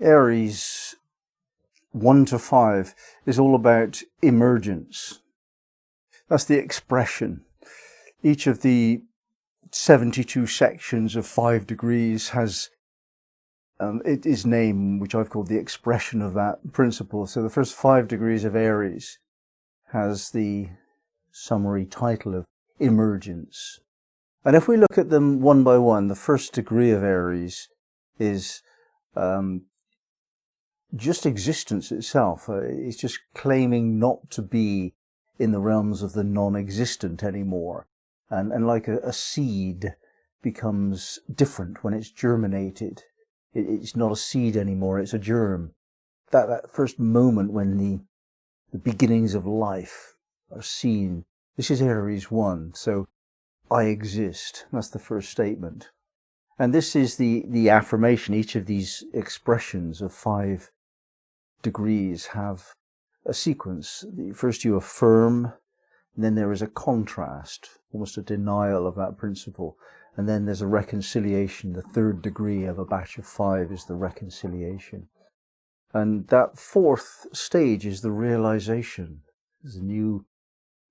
Aries 1 to 5 is all about emergence. That's the expression. Each of the 72 sections of 5 degrees has its name, which I've called the expression of that principle. So the first 5 degrees of Aries has the summary title of Emergence. And if we look at them one by one, the first degree of Aries is just existence itself. It's just claiming not to be in the realms of the non-existent anymore. And like a seed becomes different when it's germinated. It's not a seed anymore, it's a germ. That first moment when the beginnings of life are seen. This is Aries 1, so I exist. That's the first statement. And this is the affirmation. Each of these expressions of 5 degrees have a sequence. First you affirm, and then there is a contrast, almost a denial of that principle. And then there's a reconciliation. The 3rd degree of a batch of 5 is the reconciliation. And that 4th stage is the realization. There's a new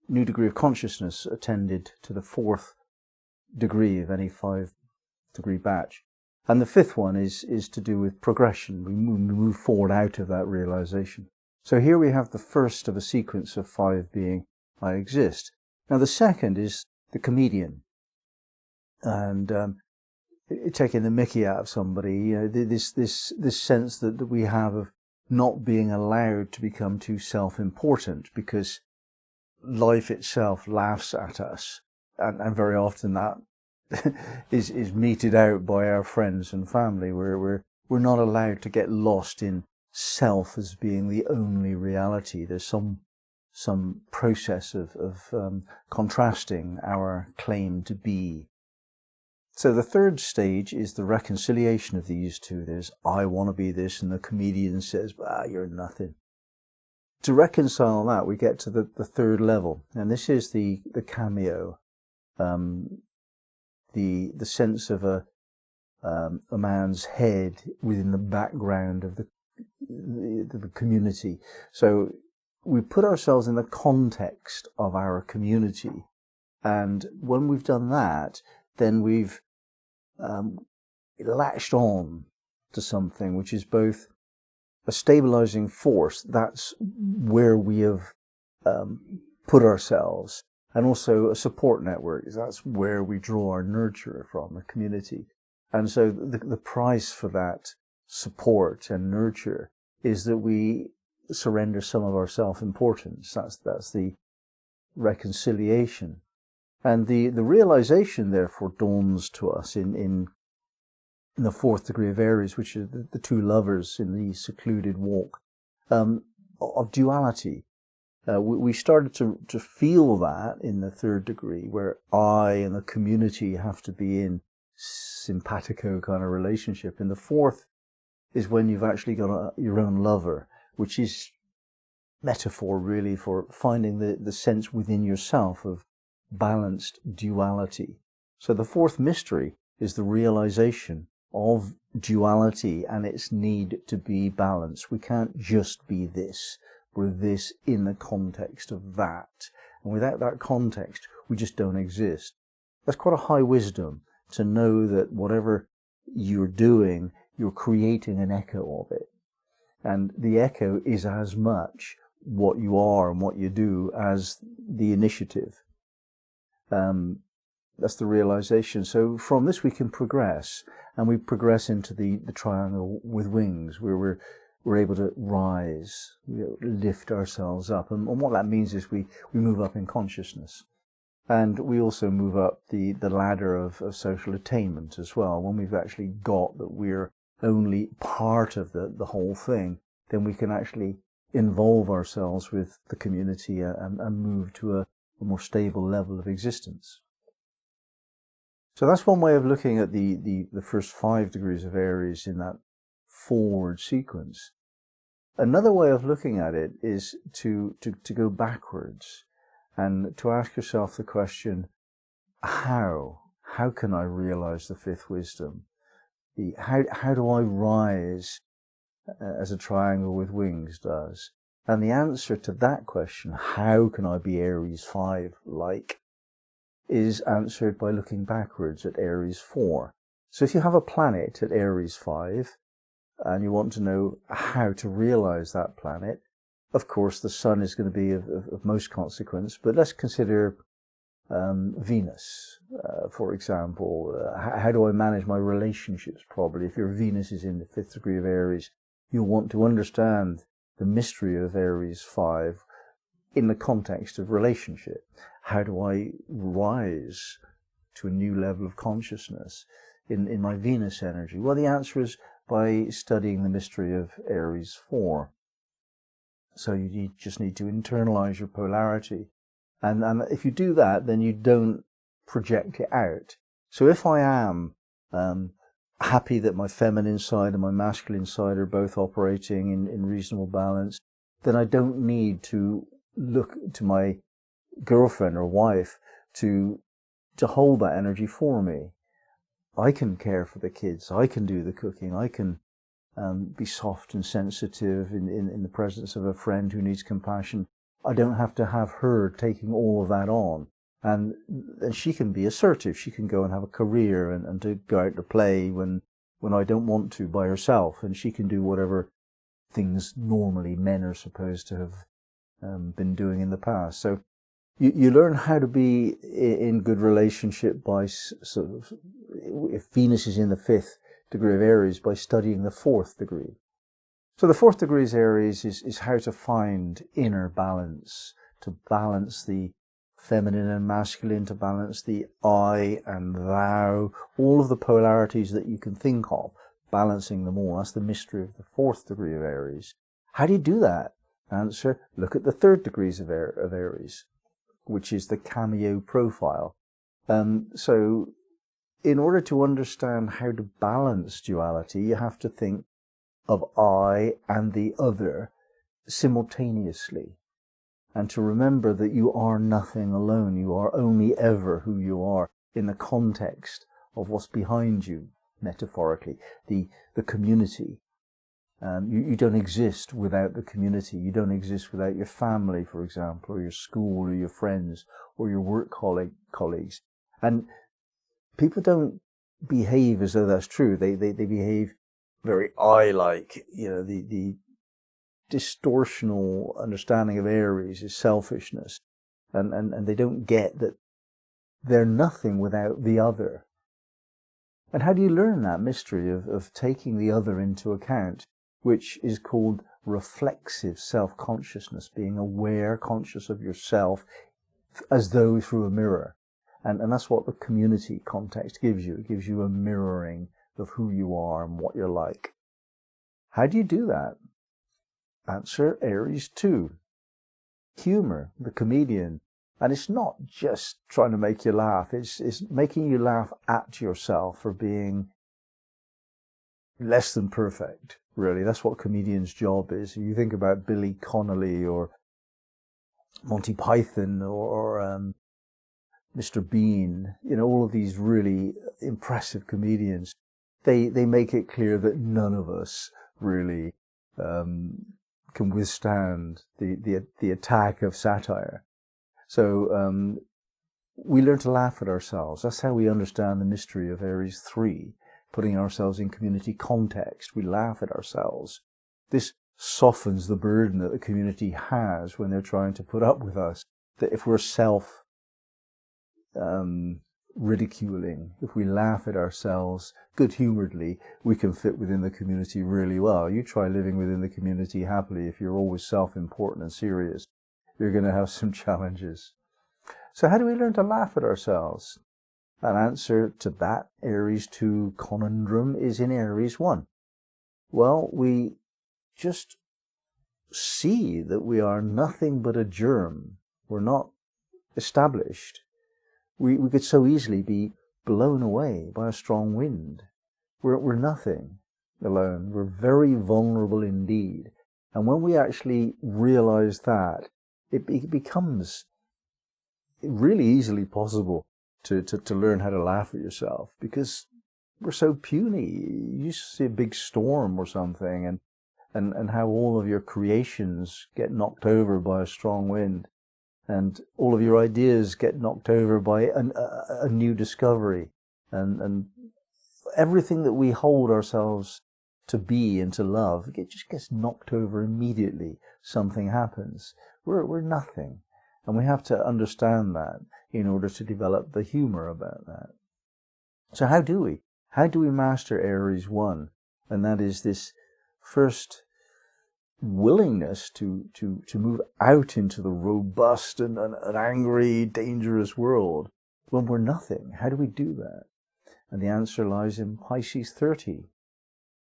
degree of consciousness attended to the 4th degree of any 5 degree batch. And the 5th one is to do with progression. We move forward out of that realization. So here we have the first of a sequence of 5 being I exist. Now the second is the comedian. And taking the mickey out of somebody, this sense that we have of not being allowed to become too self-important because life itself laughs at us, and very often that is meted out by our friends and family, where we're not allowed to get lost in self as being the only reality. There's some process of contrasting our claim to be. So the 3rd stage is the reconciliation of these two. There's I want to be this, and the comedian says, you're nothing. To reconcile that, we get to the 3rd level, and this is the cameo, the sense of a man's head within the background of the community. So we put ourselves in the context of our community, and when we've done that, then we've latched on to something which is both a stabilizing force, that's where we have put ourselves, and also a support network, that's where we draw our nurture from, the community. And so the price for that support and nurture is that we surrender some of our self-importance. That's the reconciliation. And the realization, therefore, dawns to us in the 4th degree of Aries, which is the 2 lovers in the secluded walk, of duality. We started to feel that in the 3rd degree, where I and the community have to be in simpatico kind of relationship. In the 4th is when you've actually got your own lover, which is metaphor really for finding the sense within yourself of balanced duality. So the 4th mystery is the realization of duality and its need to be balanced. We can't just be this. We're this in the context of that. And without that context, we just don't exist. That's quite a high wisdom, to know that whatever you're doing, you're creating an echo of it. And the echo is as much what you are and what you do as the initiative. That's the realization. So from this we can progress, and we progress into the triangle with wings, where we're able to rise, lift ourselves up. And what that means is we move up in consciousness. And we also move up the ladder of social attainment as well. When we've actually got that we're only part of the whole thing, then we can actually involve ourselves with the community and move to a more stable level of existence. So that's one way of looking at the first 5 degrees of Aries in that forward sequence. Another way of looking at it is to go backwards and to ask yourself the question, how can I realize the 5th wisdom? How do I rise as a triangle with wings does. And the answer to that question, how can I be Aries 5 like, is answered by looking backwards at Aries 4. So if you have a planet at Aries 5 and you want to know how to realize that planet, of course the sun is going to be of most consequence, but let's consider Venus, for example. How do I manage my relationships properly? If your Venus is in the 5th degree of Aries, you'll want to understand the mystery of Aries 5 in the context of relationship. How do I rise to a new level of consciousness in my Venus energy? Well, the answer is by studying the mystery of Aries 4. So you just need to internalize your polarity. And if you do that, then you don't project it out. So if I am happy that my feminine side and my masculine side are both operating in reasonable balance, then I don't need to look to my girlfriend or wife to hold that energy for me. I can care for the kids. I can do the cooking. I can be soft and sensitive in the presence of a friend who needs compassion. I don't have to have her taking all of that on. And she can be assertive. She can go and have a career and to go out to play when I don't want to by herself. And she can do whatever things normally men are supposed to have been doing in the past. So you learn how to be in good relationship by sort of, if Venus is in the 5th degree of Aries, by studying the 4th degree. So the 4th degree of Aries is how to find inner balance, to balance the feminine and masculine, to balance the I and thou, all of the polarities that you can think of, balancing them all. That's the mystery of the 4th degree of Aries. How do you do that? Answer, look at the 3rd degrees of Aries, which is the cameo profile. So in order to understand how to balance duality, you have to think of I and the other simultaneously, and to remember that you are nothing alone. You are only ever who you are in the context of what's behind you, metaphorically, the community. You don't exist without the community. You don't exist without your family, for example, or your school, or your friends, or your work colleagues. And people don't behave as though that's true. They behave very I-like. The distortional understanding of Aries is selfishness. And they don't get that they're nothing without the other. And how do you learn that mystery of taking the other into account, which is called reflexive self-consciousness, being aware, conscious of yourself as though through a mirror. And that's what the community context gives you. It gives you a mirroring of who you are and what you're like. How do you do that? Answer, Aries 2. Humor, the comedian. And it's not just trying to make you laugh. It's making you laugh at yourself for being less than perfect, really. That's what a comedian's job is. If you think about Billy Connolly or Monty Python or Mr. Bean, all of these really impressive comedians, they make it clear that none of us really can withstand the attack of satire. So we learn to laugh at ourselves. That's how we understand the mystery of Aries 3, putting ourselves in community context. We laugh at ourselves. This softens the burden that the community has when they're trying to put up with us. That if we're ridiculing, if we laugh at ourselves good-humouredly, we can fit within the community really well. You try living within the community happily. If you're always self-important and serious, you're going to have some challenges. So how do we learn to laugh at ourselves? An answer to that Aries 2 conundrum is in Aries 1. Well, we just see that we are nothing but a germ. We're not established. We could so easily be blown away by a strong wind. We're nothing alone. We're very vulnerable indeed. And when we actually realize that, it becomes really easily possible to learn how to laugh at yourself, because we're so puny. You see a big storm or something, and and how all of your creations get knocked over by a strong wind, and all of your ideas get knocked over by a new discovery, and everything that we hold ourselves to be and to love, it just gets knocked over immediately. Something happens. We're nothing. And we have to understand that in order to develop the humor about that. So how do we? How do we master Aries 1? And that is this first willingness to move out into the robust and angry, dangerous world when we're nothing. How do we do that? And the answer lies in Pisces 30,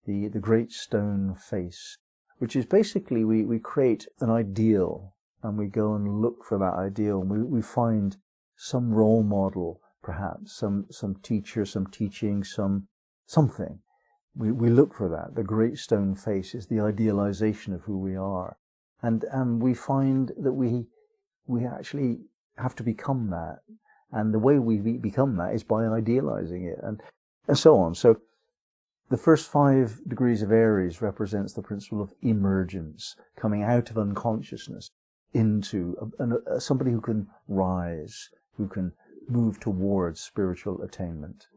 the great stone face, which is basically we create an ideal and we go and look for that ideal. And we find some role model, perhaps, some teacher, some teaching, something. We look for that. The great stone face is the idealization of who we are. And we find that we actually have to become that. And the way we become that is by idealizing it, and so on. So the first 5 degrees of Aries represents the principle of emergence, coming out of unconsciousness into somebody who can rise, who can move towards spiritual attainment.